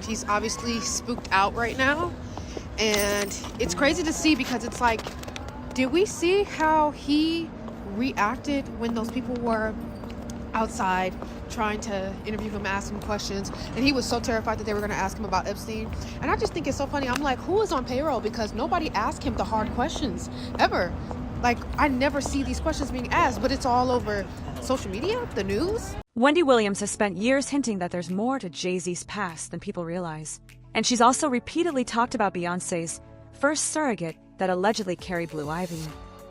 He's obviously spooked out right now. And it's crazy to see because it's like, did we see how he reacted when those people were outside trying to interview him, ask him questions, and he was so terrified that they were going to ask him about Epstein? And I just think it's so funny. I'm like, who is on payroll? Because nobody asked him the hard questions ever. Like, I never see these questions being asked, but it's all over social media, the news. Wendy Williams has spent years hinting that there's more to Jay-Z's past than people realize. And she's also repeatedly talked about Beyoncé's first surrogate that allegedly carried Blue Ivy.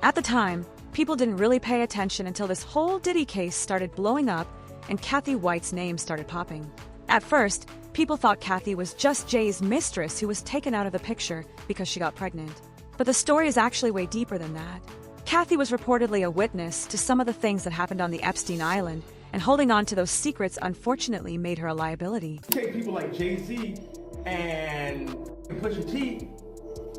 At the time, people didn't really pay attention until this whole Diddy case started blowing up and Cathy White's name started popping. At first, people thought Cathy was just Jay's mistress who was taken out of the picture because she got pregnant. But the story is actually way deeper than that. Cathy was reportedly a witness to some of the things that happened on the Epstein Island, and holding on to those secrets unfortunately made her a liability. Take people like Jay-Z and Pusha T,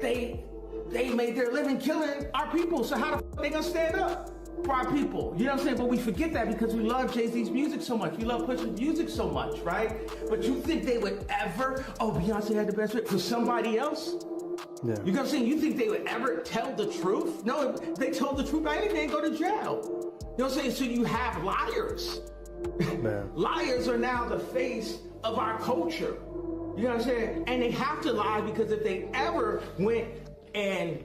they made their living killing our people, so how the f they gonna stand up for our people? You know what I'm saying? But we forget that because we love Jay-Z's music so much. We love Pusha's music so much, right? But you think they would ever, Beyonce had the best for somebody else? Yeah. You know what I'm saying? You think they would ever tell the truth? No, if they told the truth about anything, they'd go to jail. You know what I'm saying? So you have liars. Man. Liars are now the face of our culture. You know what I'm saying? And they have to lie because if they ever went and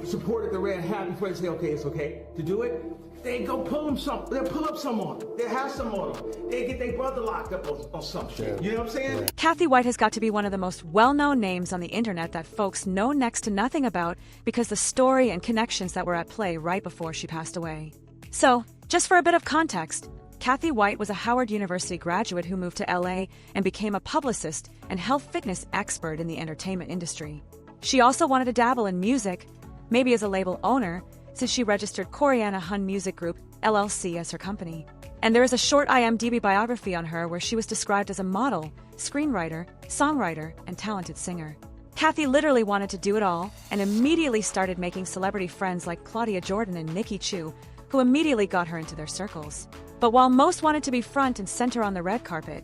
supported the red hat before they say, okay, it's okay to do it, they go pull them some. They'll pull up some on them. They'll have some on them. They get their brother locked up on some shit. You know what I'm saying? Yeah. Cathy White has got to be one of the most well-known names on the internet that folks know next to nothing about because the story and connections that were at play right before she passed away. So, just for a bit of context, Cathy White was a Howard University graduate who moved to LA and became a publicist and health fitness expert in the entertainment industry. She also wanted to dabble in music, maybe as a label owner, since she registered Coriana Hun Music Group, LLC as her company. And there is a short IMDb biography on her where she was described as a model, screenwriter, songwriter, and talented singer. Cathy literally wanted to do it all and immediately started making celebrity friends like Claudia Jordan and Nikki Chu, who immediately got her into their circles. But while most wanted to be front and center on the red carpet,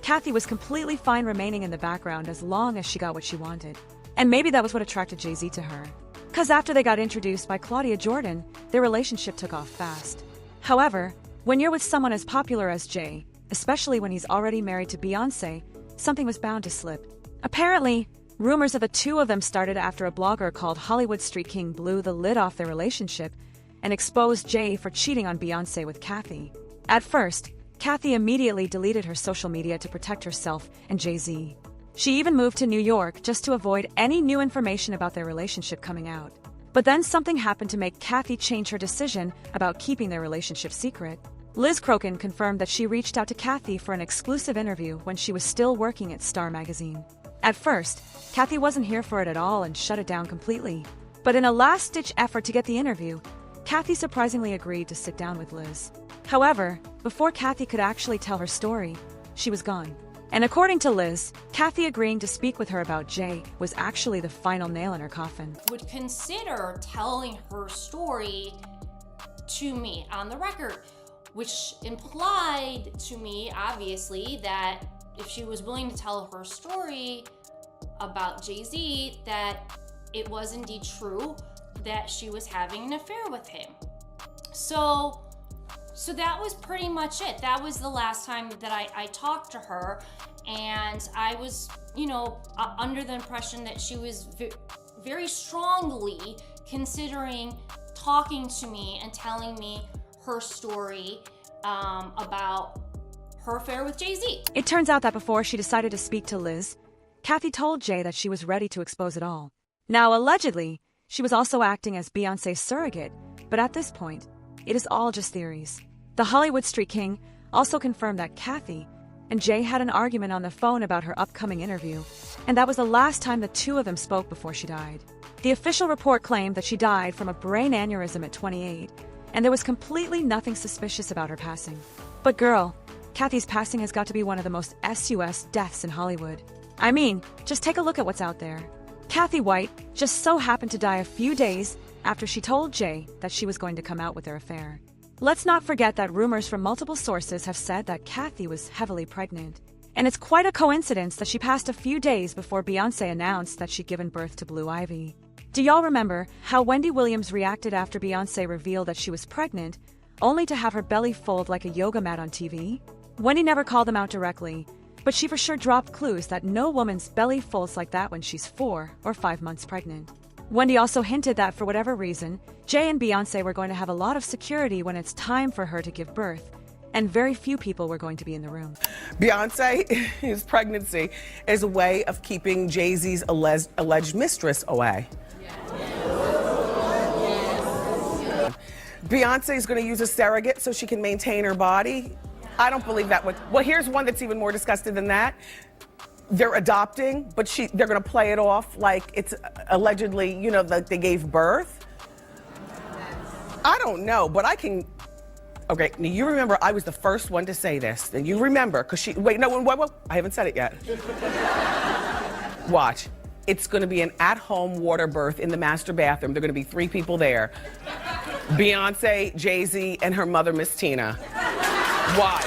Cathy was completely fine remaining in the background as long as she got what she wanted. And maybe that was what attracted Jay-Z to her. Because after they got introduced by Claudia Jordan, their relationship took off fast. However, when you're with someone as popular as Jay, especially when he's already married to Beyoncé, something was bound to slip. Apparently, rumors of the two of them started after a blogger called Hollywood Street King blew the lid off their relationship and exposed Jay for cheating on Beyoncé with Cathy. At first, Cathy immediately deleted her social media to protect herself and Jay-Z. She even moved to New York just to avoid any new information about their relationship coming out. But then something happened to make Cathy change her decision about keeping their relationship secret. Liz Crokin confirmed that she reached out to Cathy for an exclusive interview when she was still working at Star magazine. At first, Cathy wasn't here for it at all and shut it down completely. But in a last-ditch effort to get the interview, Cathy surprisingly agreed to sit down with Liz. However, before Cathy could actually tell her story, she was gone. And according to Liz, Cathy agreeing to speak with her about Jay was actually the final nail in her coffin. Would consider telling her story to me on the record, which implied to me, obviously, that if she was willing to tell her story about Jay-Z, that it was indeed true that she was having an affair with him. So that was pretty much it. That was the last time that I talked to her, and I was, under the impression that she was very strongly considering talking to me and telling me her story about her affair with Jay-Z. It turns out that before she decided to speak to Liz, Cathy told Jay that she was ready to expose it all. Now, allegedly, she was also acting as Beyoncé's surrogate, but at this point, it is all just theories. The Hollywood Street King also confirmed that Cathy and Jay had an argument on the phone about her upcoming interview, and that was the last time the two of them spoke before she died. The official report claimed that she died from a brain aneurysm at 28, and there was completely nothing suspicious about her passing. But girl, Cathy's passing has got to be one of the most sus deaths in Hollywood. I mean, just take a look at what's out there. Cathy White just so happened to die a few days after she told Jay that she was going to come out with their affair. Let's not forget that rumors from multiple sources have said that Cathy was heavily pregnant. And it's quite a coincidence that she passed a few days before Beyoncé announced that she'd given birth to Blue Ivy. Do y'all remember how Wendy Williams reacted after Beyoncé revealed that she was pregnant, only to have her belly fold like a yoga mat on TV? Wendy never called them out directly, but she for sure dropped clues that no woman's belly folds like that when she's 4 or 5 months pregnant. Wendy also hinted that for whatever reason, Jay and Beyoncé were going to have a lot of security when it's time for her to give birth, and very few people were going to be in the room. Beyoncé's pregnancy is a way of keeping Jay-Z's alleged mistress away. Beyoncé is going to use a surrogate so she can maintain her body. I don't believe that. Well, here's one that's even more disgusting than that. They're adopting, but they're going to play it off like it's allegedly, you know, like they gave birth. I don't know, but I can. Okay, now you remember I was the first one to say this, and you remember because wait, I haven't said it yet. Watch. It's going to be an at-home water birth in the master bathroom. There are going to be 3 people there. Beyoncé, Jay-Z, and her mother, Miss Tina. Watch.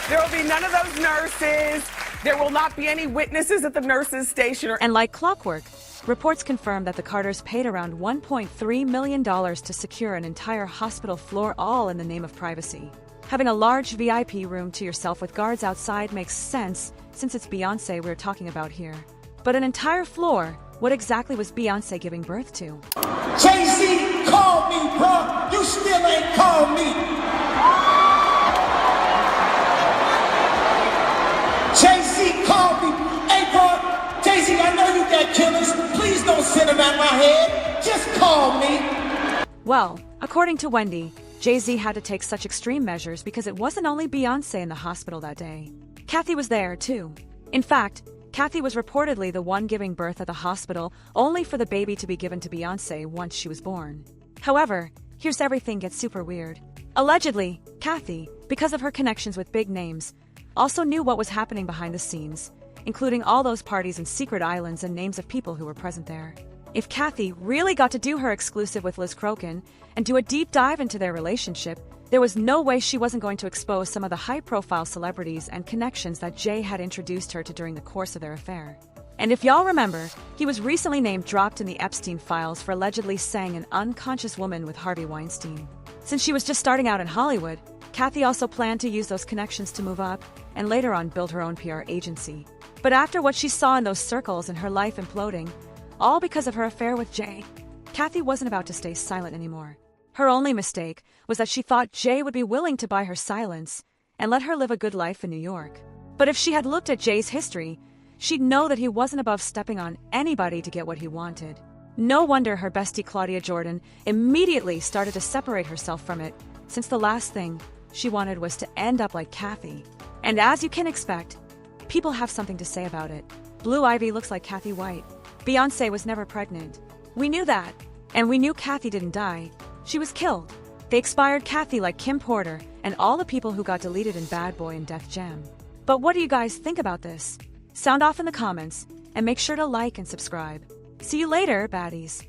There will be none of those nurses. There will not be any witnesses at the nurses' station. And like clockwork, reports confirm that the Carters paid around $1.3 million to secure an entire hospital floor, all in the name of privacy. Having a large VIP room to yourself with guards outside makes sense, since it's Beyoncé we're talking about here. But an entire floor, what exactly was Beyoncé giving birth to? Jay-Z called me, bro. You still ain't called me. Jay-Z called me. Hey, bro, Jay-Z, I know you got killers. Please don't send them at my head. Just call me. Well, according to Wendy, Jay-Z had to take such extreme measures because it wasn't only Beyoncé in the hospital that day. Cathy was there, too. In fact, Cathy was reportedly the one giving birth at the hospital, only for the baby to be given to Beyoncé once she was born. However, here's everything gets super weird. Allegedly, Cathy, because of her connections with big names, also knew what was happening behind the scenes, including all those parties and secret islands and names of people who were present there. If Cathy really got to do her exclusive with Liz Crokin and do a deep dive into their relationship, there was no way she wasn't going to expose some of the high-profile celebrities and connections that Jay had introduced her to during the course of their affair. And if y'all remember, he was recently name-dropped in the Epstein files for allegedly saying an unconscious woman with Harvey Weinstein. Since she was just starting out in Hollywood, Cathy also planned to use those connections to move up and later on build her own PR agency. But after what she saw in those circles and her life imploding, all because of her affair with Jay, Cathy wasn't about to stay silent anymore. Her only mistake was that she thought Jay would be willing to buy her silence and let her live a good life in New York. But if she had looked at Jay's history, she'd know that he wasn't above stepping on anybody to get what he wanted. No wonder her bestie Claudia Jordan immediately started to separate herself from it, since the last thing she wanted was to end up like Cathy. And as you can expect, people have something to say about it. Blue Ivy looks like Cathy White. Beyoncé was never pregnant. We knew that. And we knew Cathy didn't die. She was killed. They expired Cathy like Kim Porter and all the people who got deleted in Bad Boy and Def Jam. But what do you guys think about this? Sound off in the comments, and make sure to like and subscribe. See you later, baddies.